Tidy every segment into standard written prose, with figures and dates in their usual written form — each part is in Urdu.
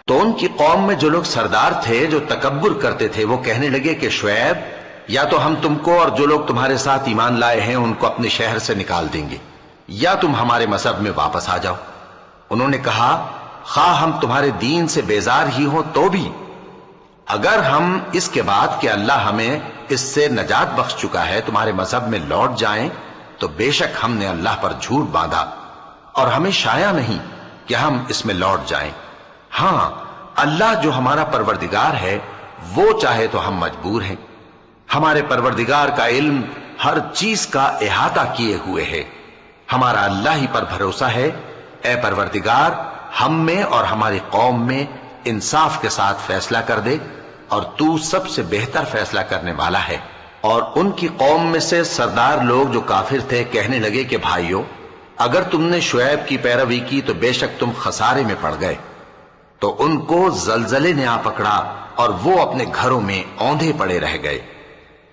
تو ان کی قوم میں جو لوگ سردار تھے جو تکبر کرتے تھے وہ کہنے لگے کہ شعیب یا تو ہم تم کو اور جو لوگ تمہارے ساتھ ایمان لائے ہیں ان کو اپنے شہر سے نکال دیں گے یا تم ہمارے مذہب میں واپس آ جاؤ۔ انہوں نے کہا خواہ ہم تمہارے دین سے بیزار ہی ہوں تو بھی اگر ہم اس کے بعد کہ اللہ ہمیں اس سے نجات بخش چکا ہے تمہارے مذہب میں لوٹ جائیں تو بے شک ہم نے اللہ پر جھوٹ باندھا اور ہمیں شایع نہیں کہ ہم اس میں لوٹ جائیں۔ ہاں اللہ جو ہمارا پروردگار ہے وہ چاہے تو ہم مجبور ہیں، ہمارے پروردگار کا علم ہر چیز کا احاطہ کیے ہوئے ہے، ہمارا اللہ ہی پر بھروسہ ہے۔ اے پروردگار ہم میں اور ہماری قوم میں انصاف کے ساتھ فیصلہ کر دے اور تو سب سے بہتر فیصلہ کرنے والا ہے۔ اور ان کی قوم میں سے سردار لوگ جو کافر تھے کہنے لگے کہ بھائیو اگر تم نے شعیب کی پیروی کی تو بے شک تم خسارے میں پڑ گئے۔ تو ان کو زلزلے نے آ پکڑا اور وہ اپنے گھروں میں اوندھے پڑے رہ گئے۔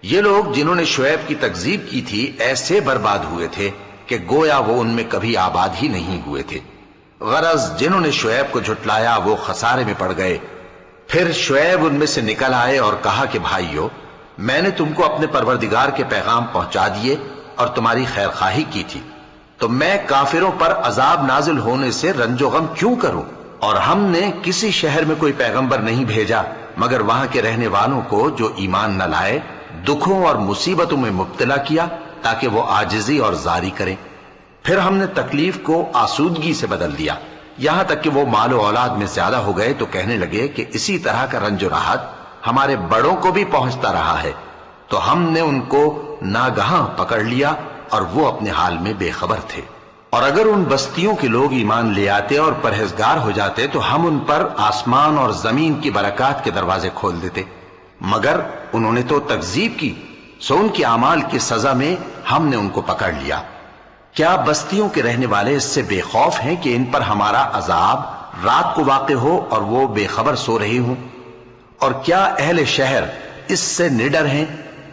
یہ لوگ جنہوں نے شعیب کی تکذیب کی تھی ایسے برباد ہوئے تھے کہ گویا وہ ان میں کبھی آباد ہی نہیں ہوئے تھے۔ غرض جنہوں نے شعیب کو جھٹلایا وہ خسارے میں پڑ گئے۔ پھر شعیب ان میں سے نکل آئے اور کہا کہ بھائیو میں نے تم کو اپنے پروردگار کے پیغام پہنچا دیے اور تمہاری خیر خواہی کی تھی، تو میں کافروں پر عذاب نازل ہونے سے رنج و غم کیوں کروں؟ اور ہم نے کسی شہر میں کوئی پیغمبر نہیں بھیجا مگر وہاں کے رہنے والوں کو جو ایمان نہ لائے دکھوں اور مصیبتوں میں مبتلا کیا تاکہ وہ عاجزی اور زاری کریں۔ پھر ہم نے تکلیف کو آسودگی سے بدل دیا یہاں تک کہ وہ مال و اولاد میں زیادہ ہو گئے تو کہنے لگے کہ اسی طرح کا رنج و راحت ہمارے بڑوں کو بھی پہنچتا رہا ہے، تو ہم نے ان کو ناگہاں پکڑ لیا اور وہ اپنے حال میں بے خبر تھے۔ اور اگر ان بستیوں کے لوگ ایمان لے آتے اور پرہیزگار ہو جاتے تو ہم ان پر آسمان اور زمین کی برکات کے دروازے کھول دیتے، مگر انہوں نے تو تکذیب کی، سو ان کے اعمال کی سزا میں ہم نے ان کو پکڑ لیا۔ کیا بستیوں کے رہنے والے اس سے بے خوف ہیں کہ ان پر ہمارا عذاب رات کو واقع ہو اور وہ بے خبر سو رہی ہوں؟ اور کیا اہل شہر اس سے نڈر ہیں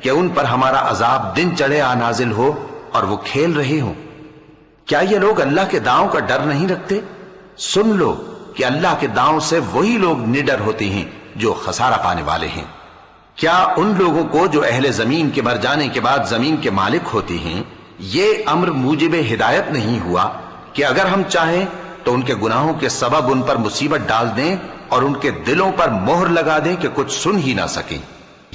کہ ان پر ہمارا عذاب دن چڑھے آ نازل ہو اور وہ کھیل رہے ہوں؟ کیا یہ لوگ اللہ کے داؤں کا ڈر نہیں رکھتے؟ سن لو کہ اللہ کے داؤں سے وہی لوگ نڈر ہوتے ہیں جو خسارہ پانے والے ہیں۔ کیا ان لوگوں کو جو اہل زمین کے مر جانے کے بعد زمین کے مالک ہوتے ہیں یہ امر موجب ہدایت نہیں ہوا کہ اگر ہم چاہیں تو ان کے گناہوں کے سبب ان پر مصیبت ڈال دیں اور ان کے دلوں پر مہر لگا دیں کہ کچھ سن ہی نہ سکیں؟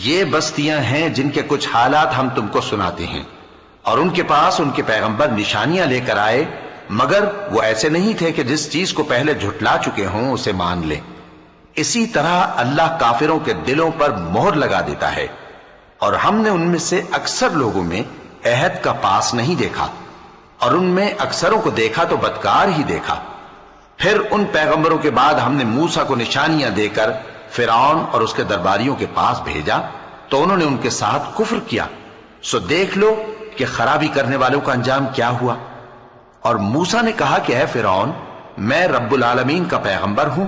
یہ بستیاں ہیں جن کے کچھ حالات ہم تم کو سناتے ہیں، اور ان کے پاس ان کے پیغمبر نشانیاں لے کر آئے مگر وہ ایسے نہیں تھے کہ جس چیز کو پہلے جھٹلا چکے ہوں اسے مان لیں۔ اسی طرح اللہ کافروں کے دلوں پر مہر لگا دیتا ہے، اور ہم نے ان میں سے اکثر لوگوں میں عہد کا پاس نہیں دیکھا اور ان میں اکثروں کو دیکھا تو بدکار ہی دیکھا۔ پھر ان پیغمبروں کے بعد ہم نے موسیٰ کو نشانیاں دے کر فرعون اور اس کے درباریوں کے پاس بھیجا تو انہوں نے ان کے ساتھ کفر کیا، سو دیکھ لو کہ خرابی کرنے والوں کا انجام کیا ہوا۔ اور موسیٰ نے کہا کہ اے فرعون میں رب العالمین کا پیغمبر ہوں،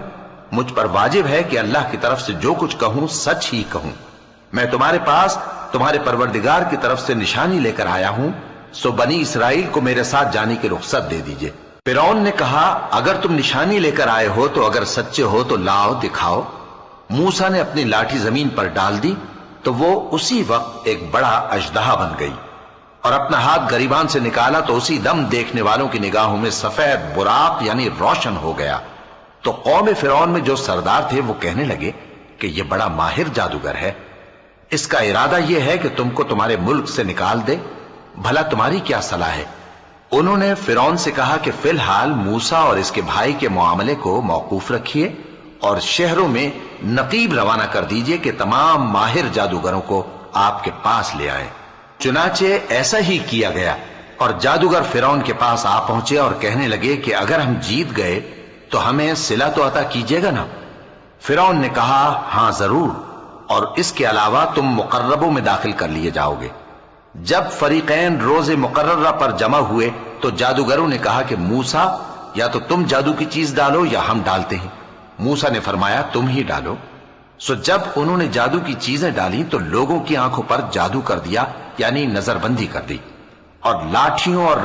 مجھ پر واجب ہے کہ اللہ کی طرف سے جو کچھ کہوں سچ ہی کہوں، میں تمہارے پاس تمہارے پروردگار کی طرف سے نشانی لے کر آیا ہوں، سو بنی اسرائیل کو میرے ساتھ جانے کی رخصت دے دیجئے۔ فرعون نے کہا اگر تم نشانی لے کر آئے ہو تو اگر سچے ہو تو لاؤ دکھاؤ۔ موسیٰ نے اپنی لاٹھی زمین پر ڈال دی تو وہ اسی وقت ایک بڑا اژدہا بن گئی، اور اپنا ہاتھ گریبان سے نکالا تو اسی دم دیکھنے والوں کی نگاہوں میں سفید براق یعنی روشن ہو گیا۔ تو قوم فرعون میں جو سردار تھے وہ کہنے لگے کہ یہ بڑا ماہر جادوگر ہے، اس کا ارادہ یہ ہے کہ تم کو تمہارے ملک سے نکال دے، بھلا تمہاری کیا صلاح ہے؟ انہوں نے فرعون سے کہا کہ فی الحال موسیٰ اور اس کے بھائی کے معاملے کو موقوف رکھیے اور شہروں میں نقیب روانہ کر دیجئے کہ تمام ماہر جادوگروں کو آپ کے پاس لے آئیں۔ چنانچہ ایسا ہی کیا گیا، اور جادوگر فرعون کے پاس آ پہنچے اور کہنے لگے کہ اگر ہم جیت گئے تو ہمیں صلہ تو عطا کیجیے گا نا؟ فرعون نے کہا ہاں ضرور، اور اس کے علاوہ تم مقربوں میں داخل کر لیے جاؤ گے۔ جب فریقین روز مقررہ پر جمع ہوئے تو جادوگروں نے کہا کہ موسیٰ یا تو تم جادو کی چیز ڈالو یا ہم ڈالتے ہیں۔ موسیٰ نے فرمایا تم ہی ڈالو۔ سو جب انہوں نے جادو کی چیزیں ڈالی تو لوگوں کی آنکھوں پر جادو کر دیا یعنی نظر بندی کر دی، اور لاٹھیوں اور